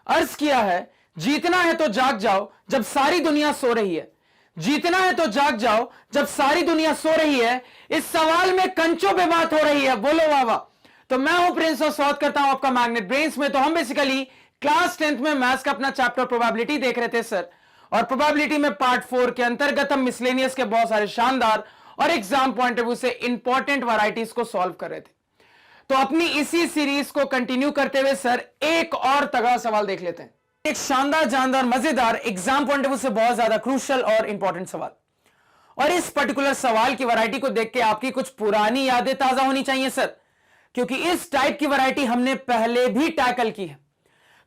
अर्ज किया है, जीतना है तो जाग जाओ जब सारी दुनिया सो रही है। जीतना है तो जाग जाओ जब सारी दुनिया सो रही है। इस सवाल में कंचों पे बात हो रही है, बोलो वाह वाह। तो मैं हूं प्रिंस और स्वागत करता हूं आपका मैग्नेट ब्रेन्स में। तो हम बेसिकली क्लास 10th में मैथ्स का अपना चैप्टर प्रोबेबिलिटी देख रहे थे सर, और प्रोबेबिलिटी में पार्ट 4 के अंतर्गत हम मिसलेनियस के बहुत सारे शानदार और एग्जाम पॉइंट ऑफ व्यू से इंपॉर्टेंट वैरायटीज को सॉल्व कर रहे थे। तो अपनी इसी सीरीज को कंटिन्यू करते हुए सर एक और तगड़ा सवाल देख लेते हैं, एक शानदार जानदार मजेदार एग्जाम पॉइंट ऑफ व्यू से बहुत ज्यादा क्रूशियल और इंपॉर्टेंट सवाल। और इस पर्टिकुलर सवाल की वैरायटी को देख के आपकी कुछ पुरानी यादें ताजा होनी चाहिए सर, क्योंकि इस टाइप की वैरायटी हमने पहले भी टैकल की है।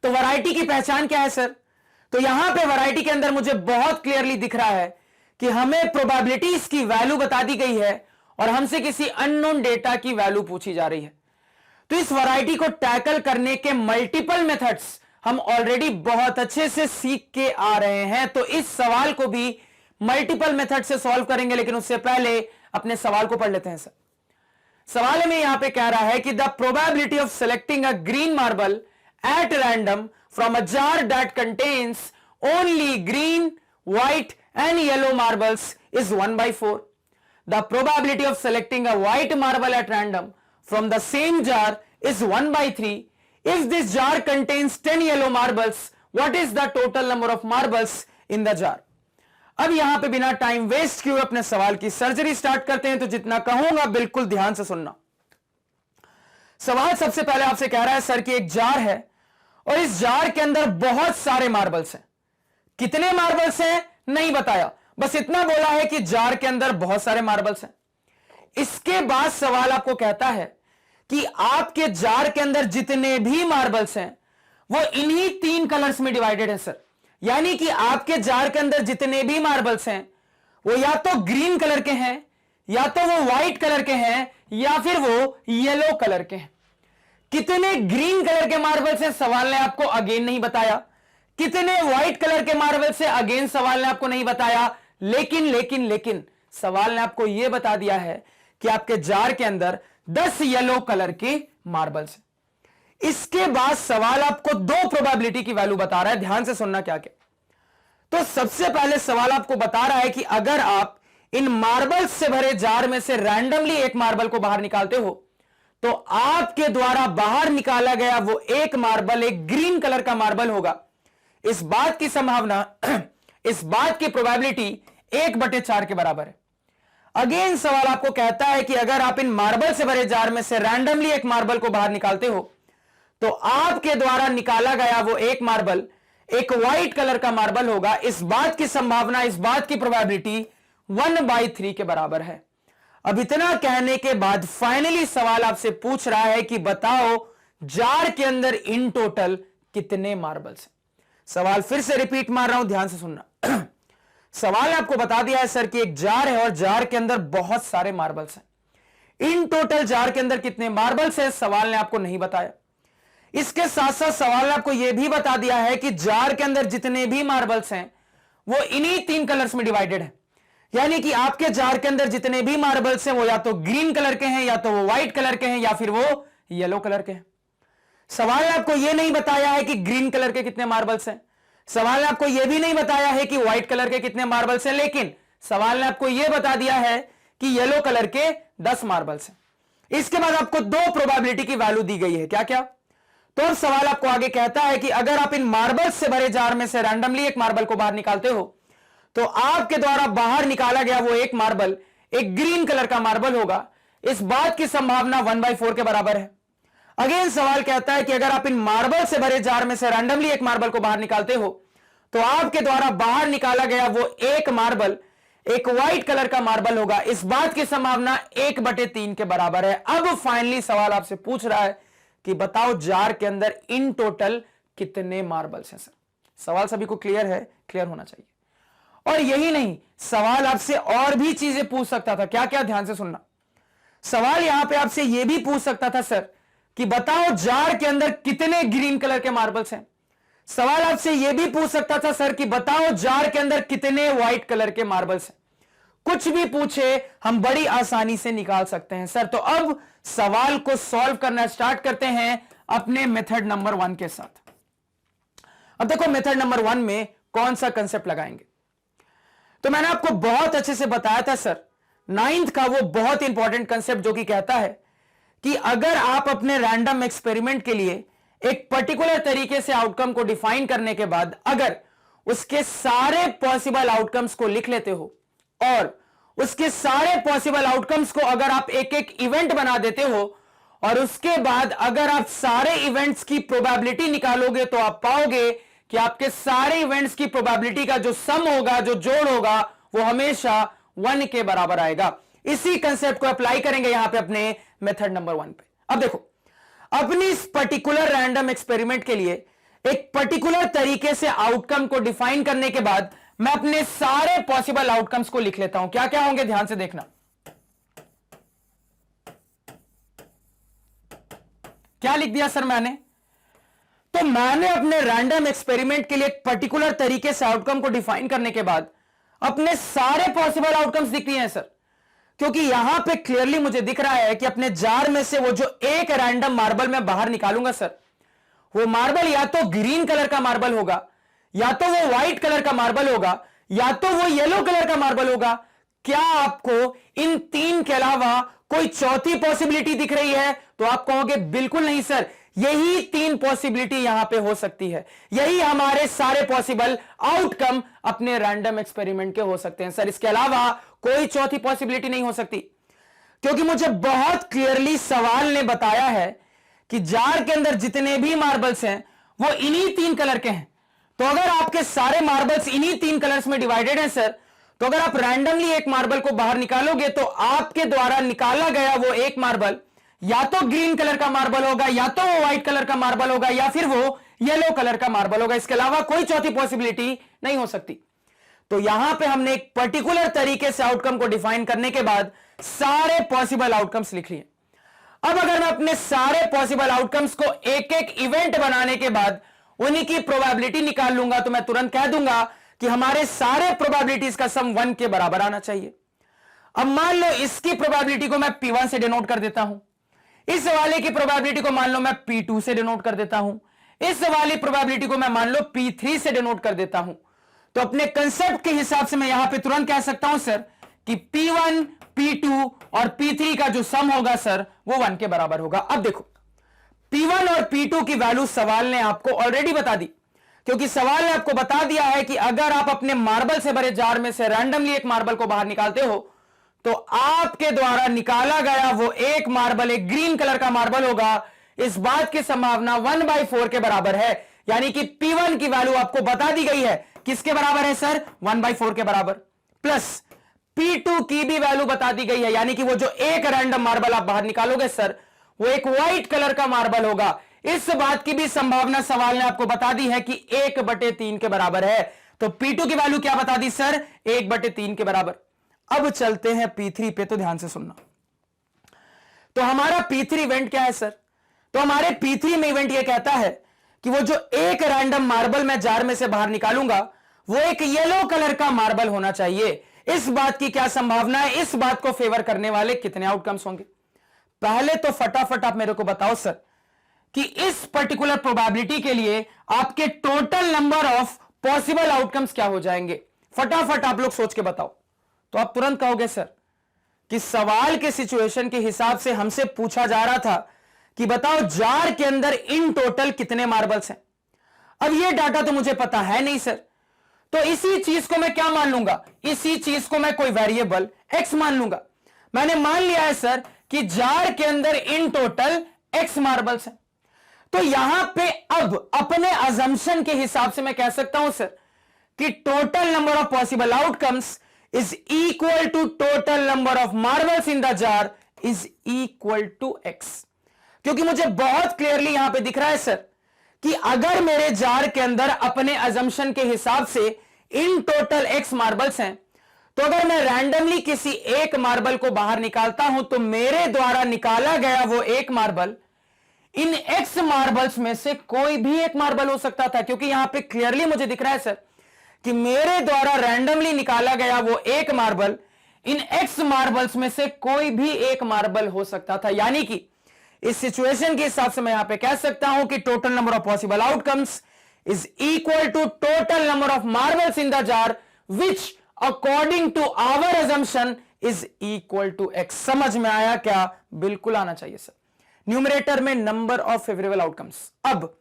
तो वैरायटी की पहचान क्या है सर? तो यहां पे वैरायटी के अंदर मुझे बहुत क्लियरली दिख रहा है कि हमें प्रोबेबिलिटीज की वैल्यू बता दी गई है और हमसे किसी अननोन डेटा की वैल्यू पूछी जा रही है। तो इस वैरायटी को टैकल करने के मल्टीपल मेथड्स हम ऑलरेडी बहुत अच्छे से सीख के आ रहे हैं। तो इस सवाल को भी मल्टीपल मेथड से सॉल्व करेंगे, लेकिन उससे पहले अपने सवाल को पढ़ लेते हैं सर। सवाल में यहां पे कह रहा है कि the probability of selecting a green marble at random from a jar that contains only green, white and yellow marbles is 1/4. The probability of selecting a white marble at random from the same jar is 1/3. If this jar contains 10 yellow marbles, what is the total number of marbles in the jar? अब यहां पे बिना time waste किए अपने सवाल की surgery start करते हैं। तो जितना कहूंगा बिल्कुल ध्यान से सुनना। सवाल सबसे पहले आपसे कह रहा है सर कि एक जार है और इस जार के अंदर बहुत सारे मार्बल्स हैं। कितने मार्बल्स हैं नहीं बताया, बस इतना बोला है कि जार के अंदर बहुत सारे मार्बल्स हैं। इसके बाद सवाल आपको कहता है कि आपके जार के अंदर जितने भी मार्बल्स हैं वो इन्हीं 3 कलर्स में डिवाइडेड है सर। यानी कि आपके जार के अंदर जितने भी मार्बल्स हैं वो या तो ग्रीन कलर के हैं, या तो वो व्हाइट कलर के हैं, या फिर वो येलो कलर के हैं। कितने ग्रीन कलर के मार्बल्स हैं सवाल ने आपको अगेन नहीं बताया। कितने व्हाइट कलर के मार्बल से अगेन सवाल ने आपको नहीं बताया। लेकिन सवाल ने आपको यह बता दिया है कि आपके जार के अंदर 10 येलो कलर के मार्बल्स हैं। इसके बाद सवाल आपको 2 प्रोबेबिलिटी की वैल्यू बता रहा है। ध्यान से सुनना क्या क्या। तो सबसे पहले सवाल आपको बता रहा है कि अगर आप इन मार्बल्स से भरे जार में से रैंडमली एक मार्बल को बाहर निकालते हो तो आपके द्वारा बाहर निकाला गया वो एक मार्बल एक ग्रीन कलर का मार्बल होगा। इस बात की संभावना इस बात की प्रोबेबिलिटी 1/4 के बराबर है। अगेन सवाल आपको कहता है कि अगर आप इन मार्बल से भरे जार में से रैंडमली एक मार्बल को बाहर निकालते हो तो आपके द्वारा निकाला गया वो एक मार्बल एक व्हाइट कलर का मार्बल होगा। इस बात की संभावना, इस बात की प्रोबेबिलिटी 1/3 के बराबर है। अब इतना कहने के बाद फाइनली सवाल आपसे पूछ रहा है कि बताओ जार के अंदर इन टोटल कितने मार्बल्स हैं। सवाल फिर से रिपीट मार रहा हूं, ध्यान से सुनना। सवाल ने आपको बता दिया है सर कि एक जार है और जार के अंदर बहुत सारे मार्बल्स हैं। इन टोटल जार के अंदर कितने मार्बल्स हैं सवाल ने आपको नहीं बताया। इसके साथ साथ सवाल ने आपको यह भी बता दिया है कि जार के अंदर जितने भी मार्बल्स हैं वो इन्हीं 3 कलर्स में डिवाइडेड है। यानी कि आपके जार के अंदर जितने भी मार्बल्स हैं वो या तो ग्रीन कलर के हैं, या तो वो व्हाइट कलर के हैं, या फिर वो येलो कलर के हैं। सवाल ने आपको यह नहीं बताया है कि ग्रीन कलर के कितने मार्बल्स हैं। सवाल ने आपको यह भी नहीं बताया है कि व्हाइट कलर के कितने मार्बल्स हैं। लेकिन सवाल ने आपको यह बता दिया है कि येलो कलर के 10 मार्बल्स हैं। इसके बाद आपको 2 प्रोबेबिलिटी की वैल्यू दी गई है। क्या क्या? तो सवाल आपको आगे कहता है कि अगर आप इन मार्बल्स से भरे जार में से रैंडमली एक मार्बल को बाहर निकालते हो तो आपके द्वारा बाहर निकाला गया वो एक मार्बल एक ग्रीन कलर का मार्बल होगा। इस बात की संभावना 1/4 के बराबर है। अगेन सवाल कहता है कि अगर आप इन मार्बल से भरे जार में से रैंडमली एक मार्बल को बाहर निकालते हो तो आपके द्वारा बाहर निकाला गया वो एक मार्बल एक व्हाइट कलर का मार्बल होगा। इस बात की संभावना 1/3 के बराबर है। अब फाइनली सवाल आपसे पूछ रहा है कि बताओ जार के अंदर इन टोटल कितने मार्बल्स हैं सर। सवाल सभी को क्लियर है? क्लियर होना चाहिए। और यही नहीं, सवाल आपसे और भी चीजें पूछ सकता था। क्या क्या? ध्यान से सुनना। सवाल यहां पे आपसे यह भी पूछ सकता था सर कि बताओ जार के अंदर कितने ग्रीन कलर के मार्बल्स हैं। सवाल आपसे यह भी पूछ सकता था सर कि बताओ जार के अंदर कितने व्हाइट कलर के मार्बल्स हैं। कुछ भी पूछे हम बड़ी आसानी से निकाल सकते हैं सर। तो अब सवाल को सॉल्व करना स्टार्ट करते हैं अपने मेथड नंबर 1 के साथ। अब देखो मेथड नंबर 1 में कौन सा कंसेप्ट लगाएंगे। तो मैंने आपको बहुत अच्छे से बताया था सर, 9th का वो बहुत इंपॉर्टेंट कंसेप्ट जो कि कहता है कि अगर आप अपने रैंडम एक्सपेरिमेंट के लिए एक पर्टिकुलर तरीके से आउटकम को डिफाइन करने के बाद अगर उसके सारे पॉसिबल आउटकम्स को लिख लेते हो और उसके सारे पॉसिबल आउटकम्स को अगर आप एक एक इवेंट बना देते हो और उसके बाद अगर आप सारे इवेंट्स की प्रोबेबिलिटी निकालोगे तो आप पाओगे कि आपके सारे इवेंट्स की प्रोबेबिलिटी का जो सम होगा, जो जोड़ होगा, वो हमेशा 1 के बराबर आएगा। इसी कंसेप्ट को अप्लाई करेंगे यहां पे अपने मेथड नंबर 1 पे। अब देखो, अपनी इस पर्टिकुलर रैंडम एक्सपेरिमेंट के लिए एक पर्टिकुलर तरीके से आउटकम को डिफाइन करने के बाद मैं अपने सारे पॉसिबल आउटकम्स को लिख लेता हूं। क्या क्या होंगे ध्यान से देखना। क्या लिख दिया सर मैंने? तो मैंने अपने रैंडम एक्सपेरिमेंट के लिए एक पर्टिकुलर तरीके से आउटकम को डिफाइन करने के बाद अपने सारे पॉसिबल आउटकम्स लिख दिए हैं सर, क्योंकि यहां पे क्लियरली मुझे दिख रहा है कि अपने जार में से वो जो एक रैंडम मार्बल मैं बाहर निकालूंगा सर, वो मार्बल या तो ग्रीन कलर का मार्बल होगा, या तो वो व्हाइट कलर का मार्बल होगा, या तो वो येलो कलर का मार्बल होगा। क्या आपको इन 3 के अलावा कोई चौथी पॉसिबिलिटी दिख रही है? तो आप कहोगे बिल्कुल नहीं सर, यही 3 पॉसिबिलिटी यहां पे हो सकती है, यही हमारे सारे पॉसिबल आउटकम अपने रैंडम एक्सपेरिमेंट के हो सकते हैं सर, इसके अलावा कोई चौथी पॉसिबिलिटी नहीं हो सकती। क्योंकि मुझे बहुत क्लियरली सवाल ने बताया है कि जार के अंदर जितने भी मार्बल्स हैं वो इन्हीं 3 कलर के हैं। तो अगर आपके सारे मार्बल्स इन्हीं 3 कलर्स में डिवाइडेड हैं सर, तो अगर आप रैंडमली एक मार्बल को बाहर निकालोगे तो आपके द्वारा निकाला गया वो एक मार्बल या तो ग्रीन कलर का मार्बल होगा, या तो वो व्हाइट कलर का मार्बल होगा, या फिर वो येलो कलर का मार्बल होगा। इसके अलावा कोई चौथी पॉसिबिलिटी नहीं हो सकती। तो यहां पे हमने एक पर्टिकुलर तरीके से आउटकम को डिफाइन करने के बाद सारे पॉसिबल आउटकम्स लिख लिए। अब अगर मैं अपने सारे पॉसिबल आउटकम्स को एक एक इवेंट बनाने के बाद उन्हीं की प्रोबेबिलिटी निकाल लूंगा तो मैं तुरंत कह दूंगा कि हमारे सारे प्रोबेबिलिटीज का सम 1 के बराबर आना चाहिए। अब मान लो इसकी प्रोबेबिलिटी को मैं P1 से डिनोट कर देता हूं, इस वाले की प्रोबेबिलिटी को मान लो मैं P2 से डिनोट कर देता हूं, इस वाली प्रोबेबिलिटी को मैं मान लो P3 से डिनोट कर देता हूं। तो अपने कंसेप्ट के हिसाब से मैं यहां पे तुरंत कह सकता हूं सर कि P1, P2 और P3 का जो सम होगा सर वो 1 के बराबर होगा। अब देखो, P1 और P2 की वैल्यू सवाल ने आपको ऑलरेडी बता दी, क्योंकि सवाल ने आपको बता दिया है कि अगर आप अपने मार्बल से भरे जार में से रैंडमली एक मार्बल को बाहर निकालते हो तो आपके द्वारा निकाला गया वो एक मार्बल एक ग्रीन कलर का मार्बल होगा। इस बात की संभावना 1/4 के बराबर है, यानी कि P1 की वैल्यू आपको बता दी गई है। किसके बराबर है सर? 1/4 के बराबर। प्लस P2 की भी वैल्यू बता दी गई है, यानी कि वो जो एक रैंडम मार्बल आप बाहर निकालोगे सर वो एक व्हाइट कलर का मार्बल होगा। इस बात की भी संभावना सवाल ने आपको बता दी है कि 1/3 के बराबर है। तो P2 की वैल्यू क्या बता दी सर? 1/3 के बराबर। अब चलते हैं P3 पे, तो ध्यान से सुनना। तो हमारा P3 इवेंट क्या है सर? तो हमारे P3 में इवेंट यह कहता है कि वो जो एक रैंडम मार्बल मैं जार में से बाहर निकालूंगा वो एक येलो कलर का मार्बल होना चाहिए। इस बात की क्या संभावना है? इस बात को फेवर करने वाले कितने आउटकम्स होंगे? पहले तो फटाफट आप मेरे को बताओ सर कि इस पर्टिकुलर प्रोबेबिलिटी के लिए आपके total number of possible outcomes क्या हो जाएंगे? फटाफट आप लोग सोच के बताओ। तो आप तुरंत कहोगे सर कि सवाल के सिचुएशन के हिसाब से हमसे पूछा जा रहा था कि बताओ जार के अंदर इन टोटल कितने मार्बल्स हैं। अब यह डाटा तो मुझे पता है नहीं सर, तो इसी चीज को मैं क्या मान लूंगा? इसी चीज को मैं कोई वेरिएबल x मान लूंगा। मैंने मान लिया है सर कि जार के अंदर इन टोटल x मार्बल्स हैं। तो यहां पे अब अपने अजम्पशन के हिसाब से मैं कह सकता हूं सर कि total number of possible outcomes is equal to total number of marbles in the jar is equal to x। क्योंकि मुझे बहुत क्लियरली यहां पे दिख रहा है सर कि अगर मेरे जार के अंदर अपने अजम्पशन के हिसाब से इन टोटल x मार्बल्स हैं, तो अगर मैं रैंडमली किसी एक मार्बल को बाहर निकालता हूं तो मेरे द्वारा निकाला गया वो एक मार्बल इन x मार्बल्स में से कोई भी एक मार्बल हो सकता था। क्योंकि यहां पे क्लियरली मुझे दिख रहा है सर कि मेरे द्वारा रैंडमली निकाला गया वो एक मार्बल इन x मार्बल्स में से कोई भी एक मार्बल हो सकता था। यानी कि इस सिचुएशन के हिसाब से मैं यहां पे कह सकता हूं कि total number of possible outcomes is equal to total number of marbles in the jar which according to our assumption is equal to x। समझ में आया क्या? बिल्कुल आना चाहिए सर। न्यूमरेटर में नंबर ऑफ फेवरेबल आउटकम्स। अब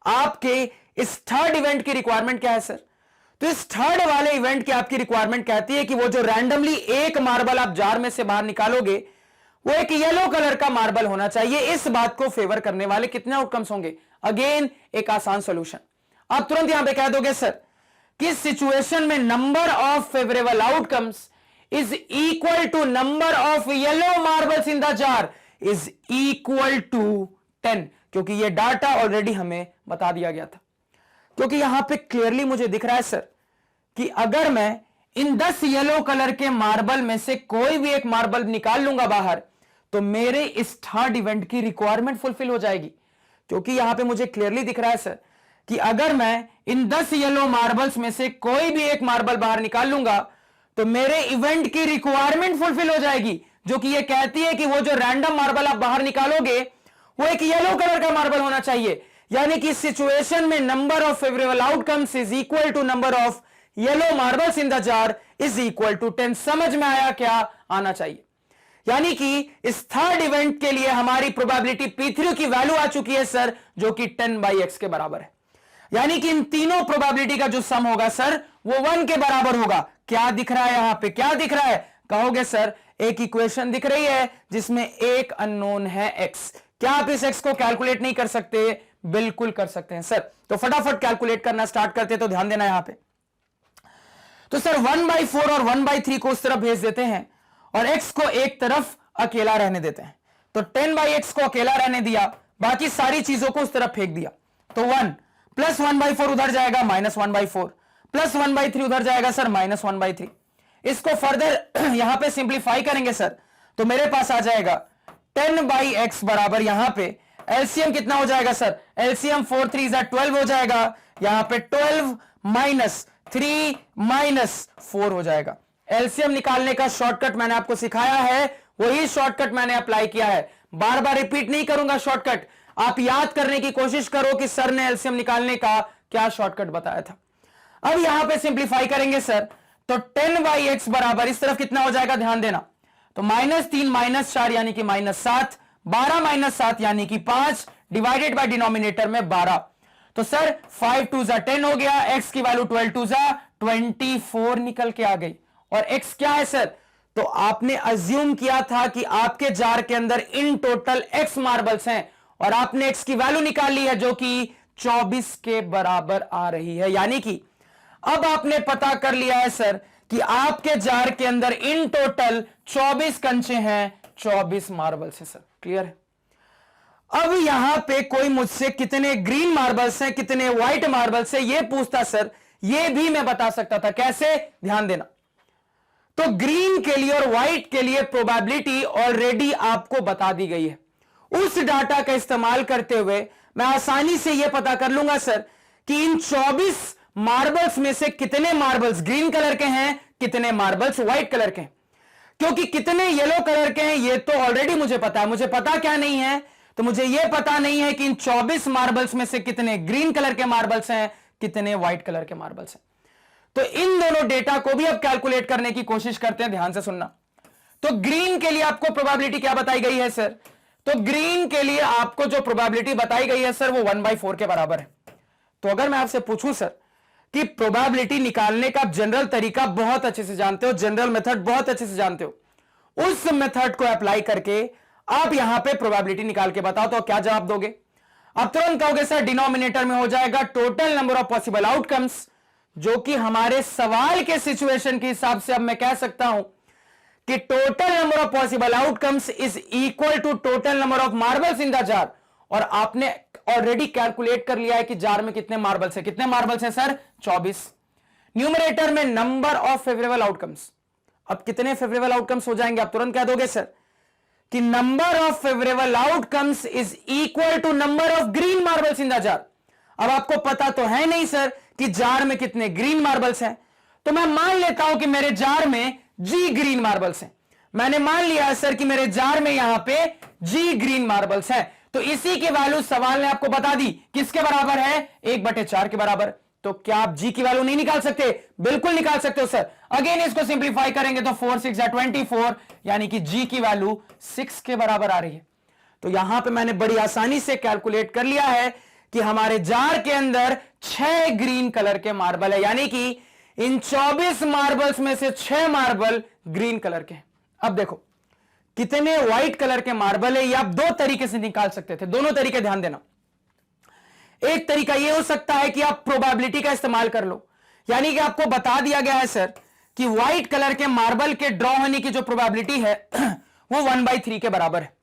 आपके इस थर्ड इवेंट की रिक्वायरमेंट क्या है सर? तो इस थर्ड वाले इवेंट की आपकी रिक्वायरमेंट कहती है कि वो जो रैंडमली एक मार्बल आप जार में से बाहर निकालोगे वो एक येलो कलर का मार्बल होना चाहिए। इस बात को फेवर करने वाले कितने आउटकम्स होंगे? अगेन एक आसान सॉल्यूशन। आप तुरंत यहां पे कह दोगे सर कि सिचुएशन में number of favourable outcomes is equal to number of yellow marbles in the jar is equal to 10, क्योंकि यह डाटा ऑलरेडी हमें बता दिया गया था। क्योंकि यहां पे क्लियरली मुझे दिख रहा है सर कि अगर मैं इन 10 येलो कलर के मार्बल में से कोई भी एक मार्बल निकाल लूंगा बाहर तो मेरे इस थर्ड इवेंट की रिक्वायरमेंट फुलफिल हो जाएगी। क्योंकि यहां पे मुझे क्लियरली दिख रहा है सर कि अगर मैं इन 10 येलो मार्बल्स में से कोई भी एक मार्बल बाहर निकाल लूंगा तो मेरे इवेंट की रिक्वायरमेंट फुलफिल हो जाएगी, जो कि यह कहती है कि वो जो रैंडम मार्बल आप बाहर निकालोगे वो एक येलो कलर का मार्बल होना चाहिए। यानी कि सिचुएशन में number of favourable outcomes is equal to number of yellow marbles in the jar is equal to 10। समझ में आया क्या? आना चाहिए। यानी कि इस थर्ड इवेंट के लिए हमारी प्रोबेबिलिटी P3 की वैल्यू आ चुकी है सर, जो कि 10/x के बराबर है। यानी कि इन तीनों प्रोबेबिलिटी का जो सम होगा सर वो 1 के बराबर होगा। क्या दिख रहा है यहां पे? क्या दिख रहा है? कहोगे सर एक इक्वेशन दिख रही है जिसमें एक अननोन है x। क्या आप इस x को कैलकुलेट नहीं कर सकते? बिल्कुल कर सकते हैं सर। तो फटाफट कैलकुलेट करना स्टार्ट करते हैं। तो ध्यान देना यहां पे। तो सर 1/4 और 1/3 को उस तरफ भेज देते हैं और x को एक तरफ अकेला रहने देते हैं। तो 10/x को अकेला रहने दिया, बाकी सारी चीजों को उस तरफ फेंक दिया। तो 1 प्लस 1/4 उधर जाएगा -1/4 प्लस 1/3 उधर जाएगा सर -1/3। इसको फर्दर यहां पे सिंप्लीफाई करेंगे सर तो मेरे पास आ जाएगा 10/x बराबर यहां पे एलसीएम कितना हो जाएगा सर? एलसीएम 4 3 12 हो जाएगा। यहां पे 12 -3 -4 हो जाएगा। एलसीएम निकालने का शॉर्टकट मैंने आपको सिखाया है, वही शॉर्टकट मैंने अप्लाई किया है। बार बार रिपीट नहीं करूंगा शॉर्टकट। आप याद करने की कोशिश करो कि सर ने एलसीएम निकालने का क्या शॉर्टकट बताया था। अब यहां पे सिंप्लीफाई करेंगे सर तो 10/x बराबर इस तरफ कितना हो जाएगा? ध्यान देना। तो -3 -4 यानी कि -7, 12 -7 यानी कि 5 डिवाइडेड बाय डिनोमिनेटर में 12। तो सर 5 2 10 हो गया। x की वैल्यू 12 2 24 निकल के आ गई। और x क्या है सर? तो आपने अज्यूम किया था कि आपके जार के अंदर इन टोटल x मार्बल्स हैं और आपने x की वैल्यू निकाल ली है जो कि 24 के बराबर आ रही है। यानी कि अब आपने पता कर लिया है सर कि आपके जार के अंदर इन टोटल 24 कंचे हैं, 24 मार्बल्स हैं सर। क्लियर है? अब यहां पे कोई मुझसे कितने ग्रीन मार्बल्स हैं, कितने व्हाइट मार्बल्स हैं ये पूछता सर, ये भी मैं बता सकता था। कैसे? ध्यान देना। तो ग्रीन के लिए और व्हाइट के लिए प्रोबेबिलिटी ऑलरेडी आपको बता दी गई है। उस डाटा का इस्तेमाल करते हुए मैं आसानी से यह पता कर लूंगा सर कि इन 24 मार्बल्स में से कितने मार्बल्स ग्रीन कलर के हैं, कितने मार्बल्स व्हाइट कलर के हैं। क्योंकि कितने येलो कलर के हैं ये तो ऑलरेडी मुझे पता है। मुझे पता क्या नहीं है? तो मुझे यह पता नहीं है कि इन 24 मार्बल्स में से कितने ग्रीन कलर के मार्बल्स हैं, कितने व्हाइट कलर के मार्बल्स हैं। तो इन दोनों डेटा को भी अब कैलकुलेट करने की कोशिश करते हैं। ध्यान से सुनना। तो ग्रीन के लिए आपको प्रोबेबिलिटी क्या बताई गई है सर? तो ग्रीन के लिए आपको जो प्रोबेबिलिटी बताई गई है सर वो 1/4 के बराबर है। तो अगर मैं आपसे पूछूं सर कि प्रोबेबिलिटी निकालने का जनरल तरीका बहुत अच्छे से जानते हो, जनरल मेथड बहुत अच्छे से जानते हो, उस मेथड को अप्लाई करके आप यहां पे प्रोबेबिलिटी निकाल के बताओ तो क्या जवाब दोगे? आप तुरंत कहोगे सर डिनोमिनेटर में हो जाएगा total number of possible outcomes, जो कि हमारे सवाल के सिचुएशन के हिसाब से अब मैं कह सकता हूं कि total number of possible outcomes is equal to total number of marbles in the jar. और आपने ऑलरेडी कैलकुलेट कर लिया है कि जार में कितने मार्बल्स हैं। कितने मार्बल्स हैं सर? 24। न्यूमरेटर में नंबर ऑफ फेवरेबल आउटकम्स। अब कितने फेवरेबल आउटकम्स हो जाएंगे? आप तुरंत कह दोगे सर कि number of favourable outcomes is equal to number of green marbles in the jar. अब आपको पता तो है नहीं सर कि जार में कितने ग्रीन मार्बल्स हैं, तो मैं मान लेता हूं कि मेरे जार में जी ग्रीन मार्बल्स हैं। मैंने मान लिया है सर कि मेरे जार में यहां पे जी ग्रीन मार्बल्स हैं। तो इसी की वैल्यू सवाल ने आपको बता दी किसके बराबर है, 1/4 के बराबर। तो क्या आप जी की वैल्यू नहीं निकाल सकते? बिल्कुल निकाल सकते हो सर। अगेन इसको सिंप्लीफाई करेंगे तो 4 6 24, यानी कि जी की वैल्यू 6 के बराबर आ रही है। तो यहां पे मैंने बड़ी आसानी से कैलकुलेट कर लिया है कि हमारे जार के अंदर 6 ग्रीन कलर के मार्बल है, यानी कि इन 24 मार्बल्स में से 6 मार्बल ग्रीन कलर के। अब देखो कितने व्हाइट कलर के मार्बल है, ये आप दो तरीके से निकाल सकते थे, दोनों तरीके ध्यान देना। एक तरीका यह हो सकता है कि आप प्रोबेबिलिटी का इस्तेमाल कर लो, यानी कि आपको बता दिया गया है सर कि व्हाइट कलर के मार्बल के ड्रॉ होने की जो प्रोबेबिलिटी है वो 1/3 के बराबर है।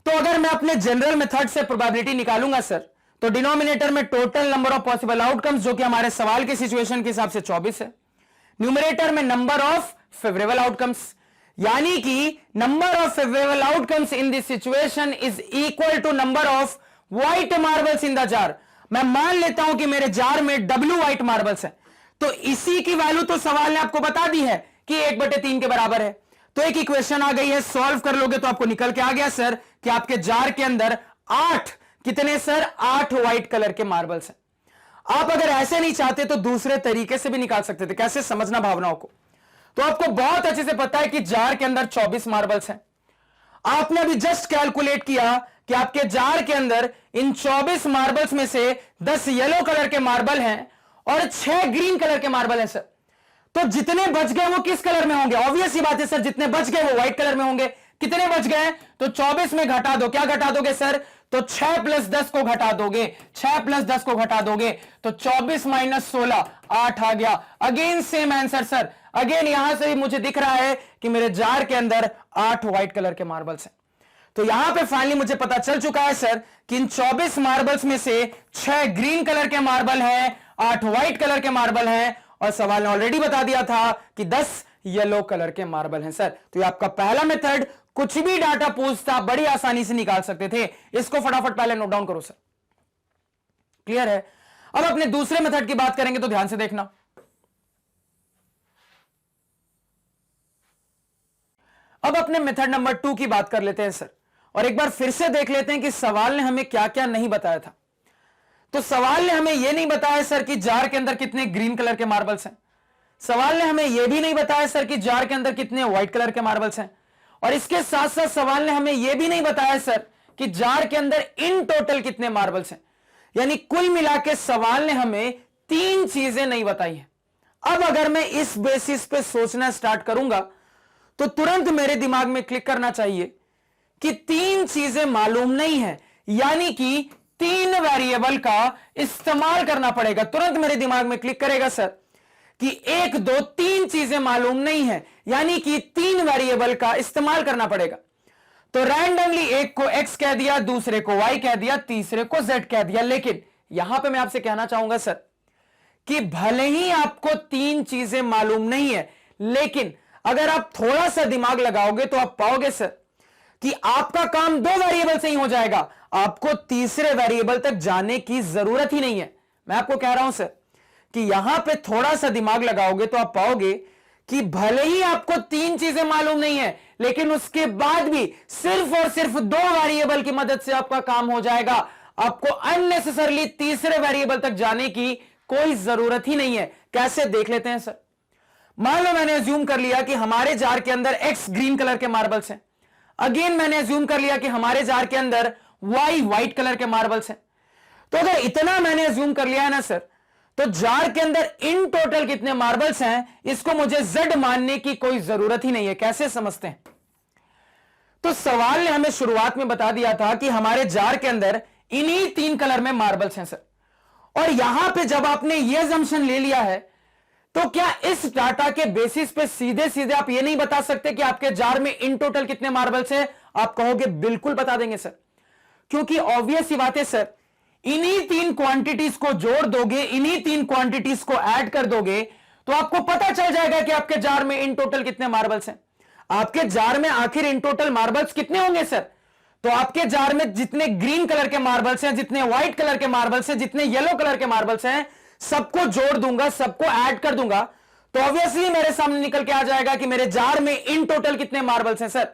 तो अगर मैं अपने जनरल मेथड से प्रोबेबिलिटी निकालूंगा सर, तो डिनोमिनेटर में total number of possible outcomes, जो कि हमारे सवाल के सिचुएशन के हिसाब से 24 है, न्यूमरेटर में नंबर ऑफ फेवरेबल आउटकम्स, यानी कि number of favourable outcomes in this situation is equal to number of white marbles in the jar. मैं मान लेता हूं कि मेरे जार में W व्हाइट मार्बल्स है, तो इसी की वैल्यू तो सवाल ने आपको बता दी है कि 1/3 के बराबर है। तो एक इक्वेशन आ गई है, सॉल्व कर लोगे तो आपको निकल के आ गया सर कि आपके जार के अंदर 8 कितने सर, 8 व्हाइट कलर के मार्बल्स हैं। आप अगर ऐसे नहीं चाहते तो दूसरे तरीके से भी निकाल सकते थे। कैसे, समझना भावनाओं को। तो आपको बहुत अच्छे से पता है कि जार के अंदर 24 मार्बल्स हैं। आपने अभी जस्ट कैलकुलेट किया कि आपके जार के अंदर इन 24 मार्बल्स में से 10 येलो कलर के मार्बल हैं और 6 ग्रीन कलर के मार्बल हैं सर। तो जितने बच गए वो किस कलर में होंगे? ऑब्वियस ही बात है सर, जितने बच गए वो व्हाइट कलर में होंगे। कितने बच गए? तो 24 में घटा दो। क्या घटा दोगे सर? तो 6 + 10 को घटा दोगे। 6 + 10 को घटा दोगे तो 24 - 16 8 आ गया। Again same answer sir. Again यहां से मुझे दिख रहा है कि मेरे जार के अंदर 8 व्हाइट कलर के मार्बल्स हैं। तो यहां पे फाइनली मुझे पता चल चुका है सर कि इन 24 मार्बल्स में से 6 ग्रीन कलर के मार्बल हैं, 8 व्हाइट कलर के मार्बल हैं, और सवाल ने ऑलरेडी बता दिया था कि 10 येलो कलर के मार्बल हैं सर। तो ये आपका पहला मेथड, कुछ भी डाटा पूछता बड़ी आसानी से निकाल सकते थे। इसको फटाफट पहले नोट डाउन करो सर। क्लियर है? अब अपने दूसरे मेथड की बात करेंगे तो ध्यान से देखना। अब अपने मेथड नंबर 2 की बात कर लेते हैं सर, और एक बार फिर से देख लेते हैं कि सवाल ने हमें क्या क्या नहीं बताया था। तो सवाल ने हमें यह नहीं बताया सर कि जार के अंदर कितने ग्रीन कलर के मार्बल्स हैं। सवाल ने हमें यह भी नहीं बताया सर कि जार के अंदर कितने व्हाइट कलर के मार्बल्स हैं। और इसके साथ साथ सवाल ने हमें यह भी नहीं बताया सर कि जार के अंदर इन टोटल कितने मार्बल्स हैं। यानी कुल मिला के सवाल ने हमें 3 चीजें नहीं बताई है। अब अगर मैं इस बेसिस पे सोचना स्टार्ट करूंगा तो तुरंत मेरे दिमाग में क्लिक करना चाहिए कि 3 चीजें मालूम नहीं है, यानी कि 3 वेरिएबल का इस्तेमाल करना पड़ेगा। तुरंत मेरे दिमाग में क्लिक करेगा सर कि 1 2 3 चीजें मालूम नहीं है, यानी कि 3 वेरिएबल का इस्तेमाल करना पड़ेगा। तो रैंडमली एक को x कह दिया, दूसरे को y कह दिया, तीसरे को z कह दिया। लेकिन यहां पे मैं आपसे कहना चाहूंगा सर कि भले ही आपको 3 चीजें मालूम नहीं है, लेकिन अगर आप थोड़ा सा दिमाग लगाओगे तो आप पाओगे सर कि आपका काम 2 वेरिएबल से ही हो जाएगा। आपको तीसरे वेरिएबल तक जाने की जरूरत ही नहीं है। मैं आपको कह रहा हूं सर कि यहां पे थोड़ा सा दिमाग लगाओगे तो आप पाओगे कि भले ही आपको 3 चीजें मालूम नहीं है, लेकिन उसके बाद भी सिर्फ और सिर्फ 2 वेरिएबल की मदद से आपका काम हो जाएगा। आपको अननेसेसरली तीसरे वेरिएबल तक जाने की कोई जरूरत ही नहीं है। कैसे, देख लेते हैं सर। मान लो मैंने अज्यूम कर लिया कि हमारे जार के अंदर x ग्रीन कलर के मार्बल्स हैं। अगेन मैंने अज्यूम कर लिया कि हमारे जार के अंदर y व्हाइट कलर के मार्बल्स हैं। तो अगर इतना मैंने अज्यूम कर लिया है ना सर, तो जार के अंदर इन टोटल कितने मार्बल्स हैं, इसको मुझे z मानने की कोई जरूरत ही नहीं है। कैसे समझते हैं? तो सवाल ने हमें शुरुआत में बता दिया था कि हमारे जार के अंदर इन्हीं 3 कलर में मार्बल्स हैं सर। और यहां पे जब आपने यह अजम्पशन ले लिया है, तो क्या इस डाटा के बेसिस पे सीधे सीधे आप ये नहीं बता सकते कि आपके जार में इन टोटल कितने मार्बल्स हैं? आप कहोगे बिल्कुल बता देंगे सर, क्योंकि ऑब्वियस ही बात है सर, इन्हीं 3 क्वांटिटीज को जोड़ दोगे, इन्हीं 3 क्वांटिटीज को ऐड कर दोगे तो आपको पता चल जाएगा कि आपके जार में इन टोटल कितने मार्बल्स हैं। आपके जार में आखिर इन टोटल मार्बल्स कितने होंगे सर? तो आपके जार में जितने ग्रीन कलर के मार्बल्स हैं, जितने व्हाइट कलर के मार्बल्स हैं, जितने येलो कलर के मार्बल्स हैं, सबको जोड़ दूंगा, सबको ऐड कर दूंगा, तो ऑब्वियसली मेरे सामने निकल के आ जाएगा कि मेरे जार में इन टोटल कितने मार्बल्स हैं सर।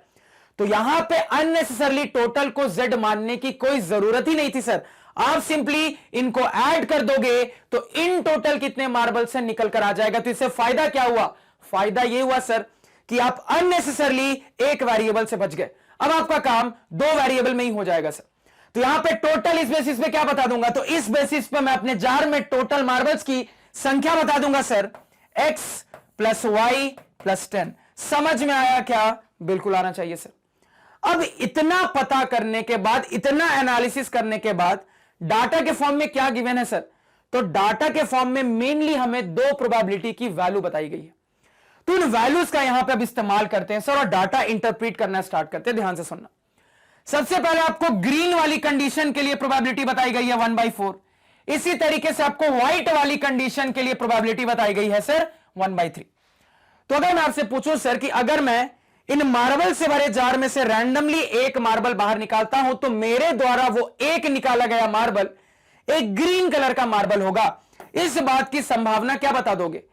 तो यहां पे अननेसेसरली टोटल को z मानने की कोई जरूरत ही नहीं थी सर। आप सिंपली इनको ऐड कर दोगे तो इन टोटल कितने मार्बल से निकल कर आ जाएगा। तो इससे फायदा क्या हुआ? फायदा यह हुआ सर कि आप अननेसेसरली एक वेरिएबल से बच गए। अब आपका काम दो वेरिएबल में ही हो जाएगा सर। तो यहां पे टोटल इस बेसिस पे क्या बता दूंगा, तो इस बेसिस पे मैं अपने जार में टोटल मार्बल्स की संख्या बता दूंगा sir, x plus Y plus 10। समझ में आया क्या? बिल्कुल आना चाहिए सर। अब इतना पता करने के बाद, इतना एनालिसिस करने के बाद डाटा के फॉर्म में क्या गिवन है सर? तो डाटा के फॉर्म में मेनली हमें दो प्रोबेबिलिटी की वैल्यू बताई गई है। तो उन वैल्यूज का यहां पे अब इस्तेमाल करते हैं सर और डाटा इंटरप्रीट करना स्टार्ट करते हैं। ध्यान से सुनना। सबसे पहले आपको ग्रीन वाली कंडीशन के लिए प्रोबेबिलिटी बताई गई है 1/4। इसी तरीके से आपको व्हाइट वाली कंडीशन के लिए प्रोबेबिलिटी बताई गई है सर 1/3। तो अगर मैं आपसे पूछूं सर कि अगर मैं इन मार्बल से भरे जार में से रैंडमली एक मार्बल बाहर निकालता हूं तो मेरे द्वारा वो एक निकाला गया मार्बल एक ग्रीन कलर का मार्बल होगा, इस बात की संभावना क्या बता दोगे?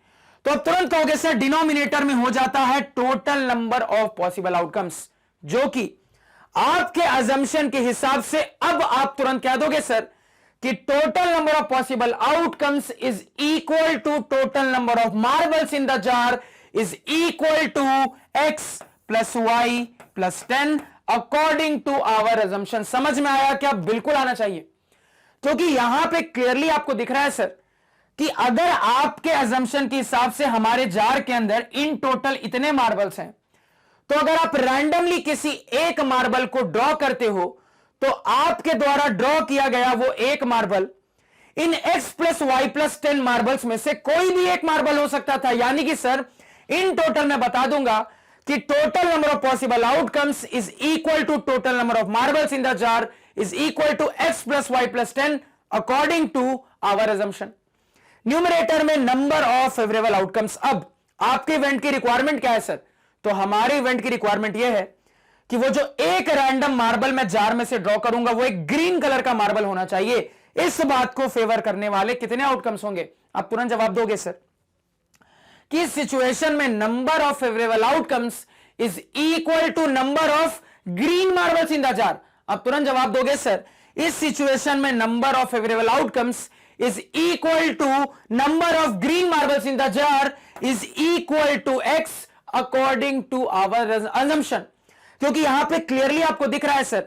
तो अब तुरंत कहोगे सर डिनोमिनेटर में हो जाता है total number of possible outcomes, जो कि आपके अजम्पशन के हिसाब से अब आप तुरंत कह दोगे सर कि total number of possible outcomes is equal to total number of marbles in the jar is equal to x plus Y plus 10 according to our assumption. समझ में आया क्या? बिल्कुल आना चाहिए, क्योंकि यहां पे क्लियरली आपको दिख रहा है सर कि अगर आपके अजम्पशन के हिसाब से हमारे जार के अंदर इन टोटल इतने मार्बल्स हैं, तो अगर आप रैंडमली किसी एक मार्बल को ड्रॉ करते हो तो आपके द्वारा ड्रॉ किया गया वो एक marble in x plus Y plus 10 marbles में से कोई भी एक मार्बल हो सकता था। यानी कि सर इन टोटल मैं बता दूंगा कि total number of possible outcomes is equal to total number of marbles in the jar is equal to x plus Y plus 10 according to our assumption. Numerator में नंबर ऑफ फेवरेबल आउटकम्स। अब आपके event की requirement क्या है sir? तो हमारे event की requirement यह है कि वो जो एक रैंडम मार्बल मैं जार में से ड्रॉ करूंगा वो एक ग्रीन कलर का मार्बल होना चाहिए। इस बात को फेवर करने वाले कितने आउटकम्स होंगे? आप तुरंत जवाब दोगे सर कि इस सिचुएशन में number of favourable outcomes is equal to number of green marbles in the jar. आप तुरंत जवाब दोगे सर इस सिचुएशन में number of favourable outcomes is equal to number of green marbles in the jar is equal to x according to our assumption. क्योंकि यहां पे clearly आपको दिख रहा है सर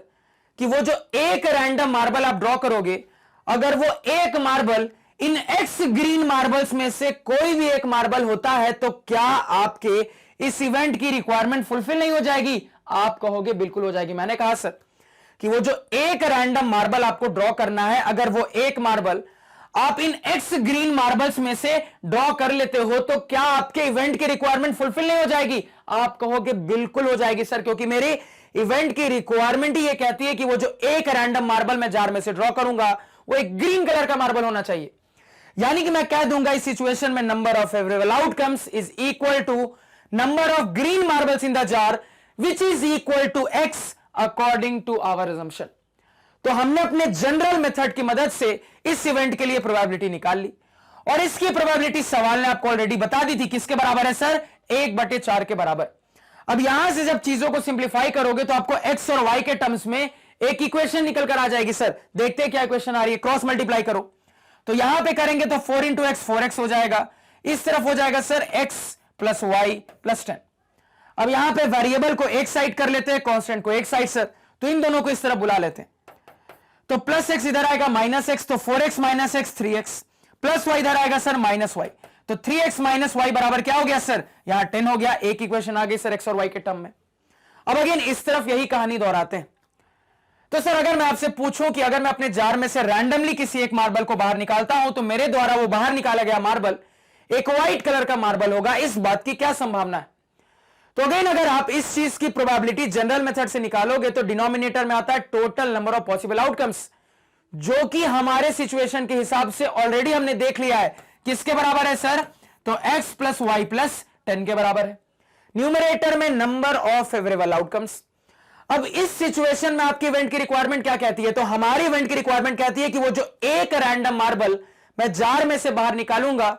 कि वो जो एक रैंडम मार्बल आप ड्रॉ करोगे, अगर वो एक marble in x green marbles में से कोई भी एक मार्बल होता है तो क्या आपके इस इवेंट की रिक्वायरमेंट फुलफिल नहीं हो जाएगी? आप कहोगे बिल्कुल हो जाएगी। मैंने कहा सर कि वो जो एक रैंडम मार्बल आपको ड्रॉ करना है, अगर वो एक मार्बल आप इन x ग्रीन मार्बल्स में से ड्रॉ कर लेते हो तो क्या आपके इवेंट की रिक्वायरमेंट फुलफिल नहीं हो जाएगी? आप कहोगे बिल्कुल हो जाएगी सर, क्योंकि मेरे इवेंट की रिक्वायरमेंट ही ये कहती है कि वो जो एक रैंडम मार्बल मैं जार में से ड्रॉ करूंगा वो एक ग्रीन कलर का मार्बल होना चाहिए। यानी कि मैं कह दूंगा इस सिचुएशन में number of favourable outcomes is equal to number of green marbles in the jar which is equal to x according to our assumption. तो हमने अपने जनरल मेथड की मदद से इस इवेंट के लिए प्रोबेबिलिटी निकाल ली और इसकी प्रोबेबिलिटी सवाल ने आपको ऑलरेडी बता दी थी। किसके बराबर है सर? 1/4 के बराबर। अब यहां से जब चीजों को सिंप्लीफाई करोगे तो आपको x और y के टर्म्स में एक इक्वेशन निकल कर आ जाएगी। सर देखते हैं क्या इक्वेशन आ रही है। क्रॉस मल्टीप्लाई करो तो यहां पे करेंगे तो 4 इंटू एक्स 4x हो जाएगा, इस तरफ हो जाएगा sir x plus Y plus 10। अब यहां पे वेरिएबल को एक साइड कर लेते हैं, कांस्टेंट को एक साइड सर, तो इन दोनों को इस तरफ बुला लेते हैं। तो प्लस x इधर आएगा माइनस x, तो 4x minus x 3x plus y इधर आएगा सर माइनस y, तो 3x माइनस y बराबर क्या हो गया सर? यहां 10 हो गया। एक इक्वेशन आ गई सर x और y के टर्म में। अब अगेन इस तरफ यही कहानी दोहराते हैं। तो सर अगर मैं आपसे पूछूं कि अगर मैं अपने जार में से रैंडमली किसी एक मार्बल को बाहर निकालता हूं तो मेरे द्वारा वो बाहर निकाला गया मार्बल एक व्हाइट कलर का मार्बल होगा, इस बात की क्या संभावना है? तो अगेन अगर आप इस चीज की प्रोबेबिलिटी जनरल मेथड से निकालोगे तो डिनोमिनेटर में आता है total number of possible outcomes, जो कि हमारे सिचुएशन के हिसाब से ऑलरेडी हमने देख लिया है किसके बराबर है सर? तो x प्लस वाई प्लस 10 के बराबर है। न्यूमरेटर में नंबर ऑफ फेवरेबल आउटकम्स। अब इस सिचुएशन में आपकी इवेंट की रिक्वायरमेंट क्या कहती है? तो हमारी इवेंट की रिक्वायरमेंट कहती है कि वो जो एक रैंडम मार्बल मैं जार में से बाहर निकालूंगा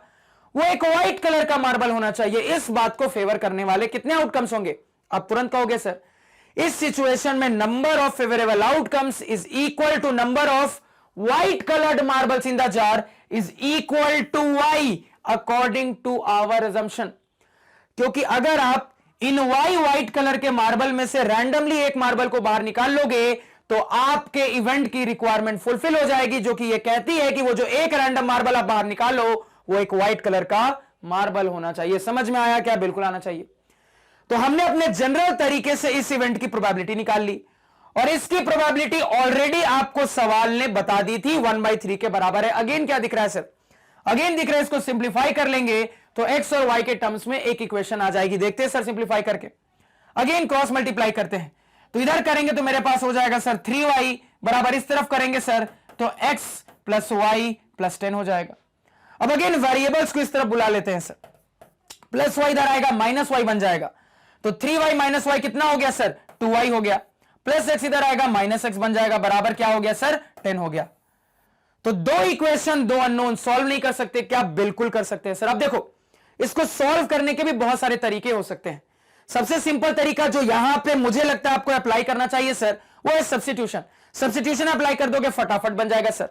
वो एक व्हाइट कलर का मार्बल होना चाहिए। इस बात को फेवर करने वाले कितने आउटकम्स होंगे? आप तुरंत कहोगे सर इस सिचुएशन में number of favourable outcomes is equal to number of white coloured marbles in the jar is equal to y according to our assumption. क्योंकि अगर आप इन वाई व्हाइट कलर के मार्बल में से रैंडमली एक मार्बल को बाहर निकाल लोगे तो आपके इवेंट की रिक्वायरमेंट फुलफिल हो जाएगी, जो कि ये कहती है कि वो जो एक रैंडम मार्बल आप बाहर निकालो वो एक व्हाइट कलर का मार्बल होना चाहिए। समझ में आया क्या? बिल्कुल आना चाहिए। तो हमने अपने जनरल तरीके से इस इवेंट की प्रोबेबिलिटी निकाल ली और इसकी प्रोबेबिलिटी ऑलरेडी आपको सवाल ने बता दी थी 1/3 के बराबर है। अगेन क्या दिख रहा है सर? अगेन दिख रहा है, इसको सिंप्लीफाई कर लेंगे तो एक्स और वाई के टर्म्स में एक इक्वेशन आ जाएगी। देखते हैं सर सिंप्लीफाई करके। अगेन क्रॉस मल्टीप्लाई करते हैं तो इधर करेंगे तो मेरे पास हो जाएगा सर 3y बराबर, इस तरफ करेंगे सर तो x प्लस वाई प्लस 10 हो जाएगा। अब अगेन वेरिएबल्स को इस तरफ बुला लेते हैं सर, प्लस वाई इधर आएगा माइनस वाई बन जाएगा तो 3y माइनस वाई कितना हो गया सर? 2y हो गया, प्लस x इधर आएगा माइनस x बन जाएगा, बराबर क्या हो गया सर? 10 हो गया। तो दो इक्वेशन दो अननोन सॉल्व नहीं कर सकते क्या? बिल्कुल कर सकते हैं सर। अब देखो इसको सॉल्व करने के भी बहुत सारे तरीके हो सकते हैं। सबसे सिंपल तरीका जो यहां पे मुझे लगता है आपको अप्लाई करना चाहिए सर वो है सब्स्टिट्यूशन। सब्स्टिट्यूशन अप्लाई कर दोगे फटाफट बन जाएगा सर।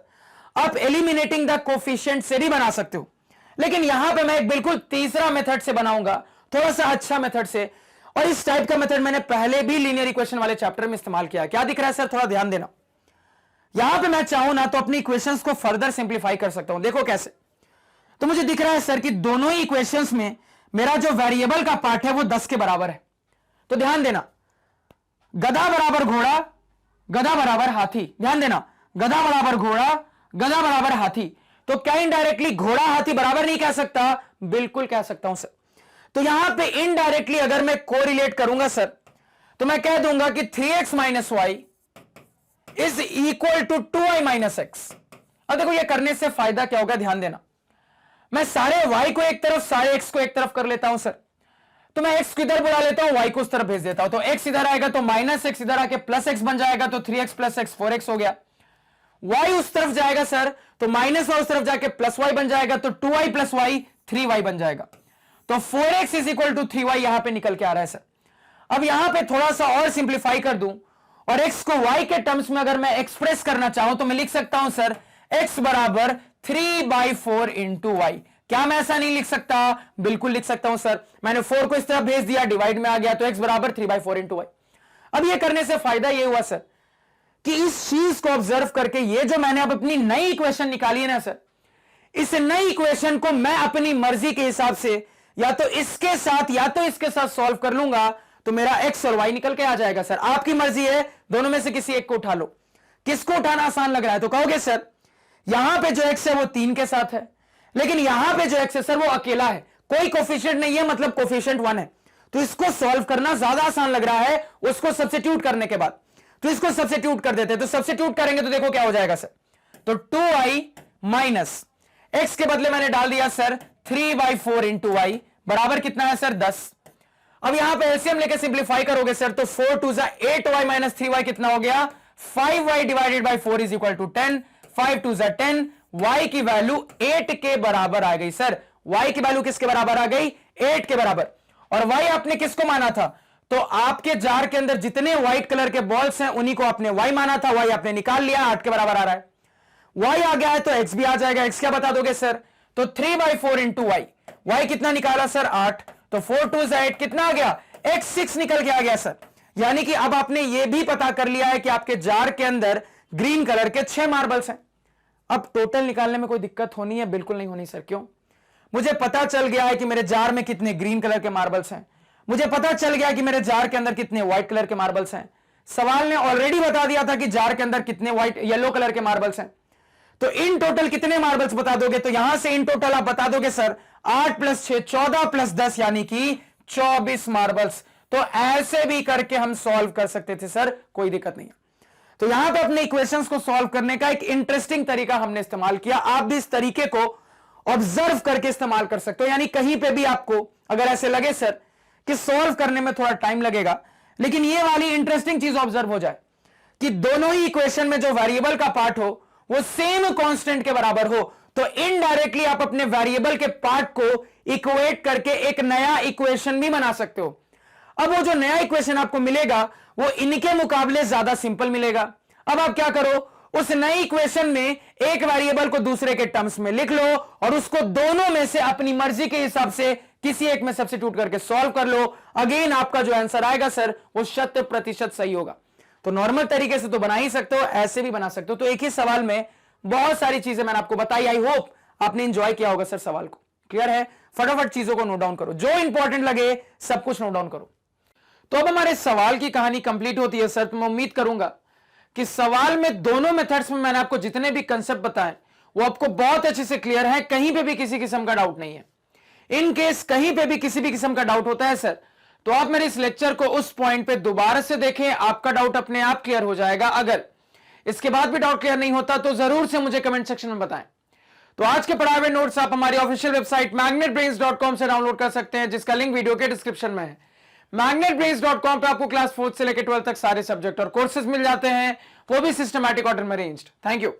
आप एलिमिनेटिंग द कोफिशिएंट से भी बना सकते हो, लेकिन यहां पे मैं एक बिल्कुल तीसरा मेथड से बनाऊंगा, थोड़ा सा अच्छा मेथड से। और इस टाइप का मेथड मैंने पहले भी लीनियर इक्वेशन वाले चैप्टर में इस्तेमाल किया। क्या दिख रहा है सर? थोड़ा ध्यान देना। यहां पे मैं चाहूं ना तो अपनी इक्वेशंस को फर्दर सिंप्लीफाई कर सकता हूं। देखो कैसे। तो मुझे दिख रहा है सर कि दोनों ही इक्वेशंस में मेरा जो वेरिएबल का पार्ट है वो 10 के बराबर है। तो ध्यान देना, गधा बराबर घोड़ा, गधा बराबर हाथी। ध्यान देना, गधा बराबर घोड़ा, गधा बराबर हाथी। तो क्या इनडायरेक्टली घोड़ा हाथी बराबर नहीं कह सकता? बिल्कुल कह सकता हूं सर। तो यहां पे इनडायरेक्टली अगर मैं कोरिलेट करूंगा सर तो मैं कह दूंगा कि 3x minus y is equal to 2y minus x. अब देखो ये करने से फायदा क्या होगा? ध्यान देना, मैं सारे y को एक तरफ सारे x को एक तरफ कर लेता हूं सर। तो मैं x को इधर बुला लेता हूं, y को उस तरफ भेज देता हूं। तो x इधर आएगा तो माइनस एक्स इधर आके प्लस एक्स बन जाएगा तो 3x प्लस एक्स 4x हो गया। y उस तरफ जाएगा सर तो माइनस वाई उस तरफ जाके प्लस y बन जाएगा तो 2y प्लस वाई 3y बन जाएगा। तो 4x is equal to 3y यहां पे निकल के आ रहा है सर। अब यहां पे थोड़ा सा और सिंप्लीफाई कर दूं और x को y के टर्म्स में अगर मैं एक्सप्रेस करना चाहूं तो मैं लिख सकता हूं सर x बराबर 3/4 इंटू वाई। क्या मैं ऐसा नहीं लिख सकता? बिल्कुल लिख सकता हूं सर। मैंने 4 को इस तरफ भेज दिया, डिवाइड में आ गया तो x बराबर 3/4 इंटू वाई। अब ये करने से फायदा ये हुआ सर कि इस चीज को ऑब्जर्व करके ये जो मैंने अब अपनी नई इक्वेशन निकाली है ना सर, इस नई इक्वेशन को मैं अपनी मर्जी के हिसाब से या तो इसके साथ या तो इसके साथ सॉल्व कर लूंगा तो मेरा x और y निकल के आ जाएगा सर। आपकी मर्जी है, दोनों में से किसी एक को उठा लो। किसको उठाना आसान लग रहा है? तो कहोगे सर यहां पे जो x है वो 3 के साथ है, लेकिन यहां पे जो x है सर वो अकेला है, कोई कोफिशिएंट नहीं है, मतलब कोफिशिएंट 1 है। तो इसको सॉल्व करना ज्यादा आसान लग रहा है उसको सब्स्टिट्यूट करने के बाद। तो इसको सब्स्टिट्यूट कर देते हैं। तो सब्स्टिट्यूट करेंगे तो देखो क्या हो जाएगा सर। तो 2y माइनस x के बदले मैंने डाल दिया सर 3/4 इंटू वाई बराबर कितना है सर? 10। अब यहां पे एलसीएम लेके सिंप्लीफाई करोगे सर तो 4 2 8y माइनस 3y कितना हो गया? 5y divided by 4 is equal to 10। 5 2 10, y की वैल्यू 8 के बराबर आ गई सर। y की वैल्यू किसके बराबर आ गई? 8 के बराबर। और y आपने किसको माना था? तो आपके जार के अंदर जितने व्हाइट कलर के बॉल्स हैं उन्हीं को आपने y माना था, y आपने निकाल लिया, 8 के बराबर आ रहा है। y आ गया है तो x भी आ जाएगा। x क्या बता दोगे सर? तो 3/4 इंटू वाई। y कितना निकाला सर? 8। तो 4 2 8 कितना आ गया? x 6 निकल के आ गया सर। यानी कि अब आपने यह भी पता कर लिया है कि आपके जार के अंदर ग्रीन कलर के 6 मार्बल्स हैं। अब टोटल निकालने में कोई दिक्कत होनी है? बिल्कुल नहीं होनी सर। क्यों? मुझे पता चल गया है कि मेरे जार में कितने ग्रीन कलर के मार्बल्स हैं, मुझे पता चल गया कि मेरे जार के अंदर कितने व्हाइट कलर के मार्बल्स हैं। सवाल ने ऑलरेडी बता दिया था कि जार के अंदर कितने व्हाइट येलो कलर के मार्बल्स हैं। तो इन टोटल कितने मार्बल्स बता दोगे? तो यहां से इन टोटल आप बता दोगे सर 8 + 6 14 + 10 यानी कि 24 मार्बल्स। तो ऐसे भी करके हम सॉल्व कर सकते थे सर, कोई दिक्कत नहीं है। तो यहां पे अपने इक्वेशंस को सॉल्व करने का एक इंटरेस्टिंग तरीका हमने इस्तेमाल किया। आप भी इस तरीके को ऑब्जर्व करके इस्तेमाल कर सकते हो। यानी कहीं पे भी आपको अगर ऐसे लगे सर कि सॉल्व करने में थोड़ा टाइम लगेगा, लेकिन ये वाली इंटरेस्टिंग चीज ऑब्जर्व हो जाए कि दोनों ही इक्वेशन में जो वेरिएबल का पार्ट हो वो सेम कांस्टेंट के बराबर हो, तो इनडायरेक्टली आप अपने वेरिएबल के पार्ट को इक्वेट करके एक नया इक्वेशन भी बना सकते हो। अब वो जो नया इक्वेशन आपको मिलेगा वो इनके मुकाबले ज्यादा सिंपल मिलेगा। अब आप क्या करो, उस नई इक्वेशन में एक वेरिएबल को दूसरे के टर्म्स में लिख लो और उसको दोनों में से अपनी मर्जी के हिसाब से किसी एक में सब्स्टिट्यूट करके सॉल्व कर लो। अगेन आपका जो आंसर आएगा सर वो 100% सही होगा। तो नॉर्मल तरीके से तो बना ही सकते हो, ऐसे भी बना सकते हो। तो एक ही सवाल में बहुत सारी चीजें मैंने आपको बताई। आई होप आपने इंजॉय किया होगा सर सवाल को। क्लियर है? फटाफट चीजों को नोट डाउन करो, जो इंपॉर्टेंट लगे सब कुछ नोट डाउन करो। तो अब हमारे सवाल की कहानी कंप्लीट होती है सर। तो मैं उम्मीद करूंगा कि सवाल में दोनों मेथड्स में मैंने आपको जितने भी कंसेप्ट बताए वो आपको बहुत अच्छे से क्लियर है, कहीं पे भी किसी किस्म का डाउट नहीं है। इन केस कहीं पे भी किसी भी किस्म का डाउट होता है सर, तो आप मेरे इस लेक्चर को उस पॉइंट पे दोबारा से देखें, आपका डाउट अपने आप क्लियर हो जाएगा। अगर इसके बाद भी डाउट क्लियर नहीं होता तो जरूर से मुझे कमेंट सेक्शन में बताएं। तो आज के पढ़ाए हुए नोट्स आप हमारी ऑफिशियल वेबसाइट magnetbrains.com से डाउनलोड कर सकते हैं, जिसका लिंक वीडियो के डिस्क्रिप्शन में है। magnetbrains.com पे आपको क्लास 4 से लेकर 12 तक सारे सब्जेक्ट और कोर्सेज मिल जाते हैं, वो भी सिस्टमैटिक ऑर्डर में अरेंज्ड। Thank you.